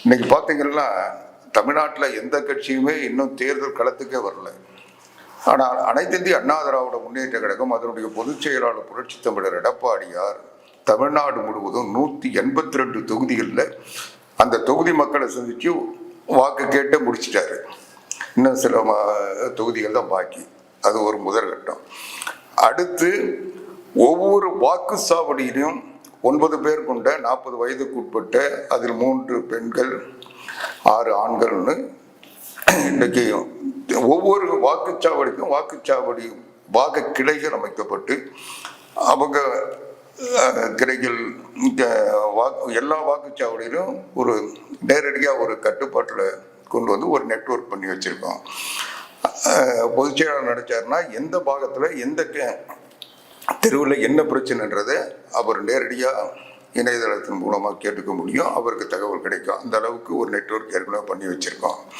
இன்னைக்கு பார்த்தீங்கன்னா தமிழ்நாட்டில் எந்த கட்சியுமே இன்னும் தேர்தல் களத்துக்கே வரல. ஆனால் அனைத்து இந்திய அண்ணா திராவிட முன்னேற்ற கழகம் அதனுடைய பொதுச் செயலாளர் புரட்சி தமிழர் எடப்பாடியார் தமிழ்நாடு முழுவதும் 182 தொகுதிகளில் அந்த தொகுதி மக்களை சந்திச்சு வாக்கு கேட்டு முடிச்சிட்டாரு. இன்னும் சில தொகுதிகள் தான் பாக்கி. அது ஒரு முதற்கட்டம். அடுத்து ஒவ்வொரு வாக்குச்சாவடியிலும் 9 பேர் கொண்ட 40 வயதுக்கு உட்பட்ட, அதில் 3 பெண்கள் 6 ஆண்கள்னு இன்றைக்கு ஒவ்வொரு வாக்குச்சாவடிக்கும் வாக்கு கிளைகள் அமைக்கப்பட்டு அவங்க கிளைகள் எல்லா வாக்குச்சாவடியிலும் ஒரு நேரடியாக ஒரு கட்டுப்பாட்டில் கொண்டு வந்து ஒரு நெட்வொர்க் பண்ணி வச்சுருக்கோம். பொதுச் செயலாளர் நினைச்சாருன்னா எந்த பாகத்தில் எந்த தெருவில் என்ன பிரச்சனைன்றதை அவர் நேரடியாக இணையதளத்தின் மூலமாக கேட்டுக்க முடியும். அவருக்கு தகவல் கிடைக்கும். அந்த அளவுக்கு ஒரு நெட்வொர்க் ஏற்கனவே பண்ணி வச்சுருக்கோம்.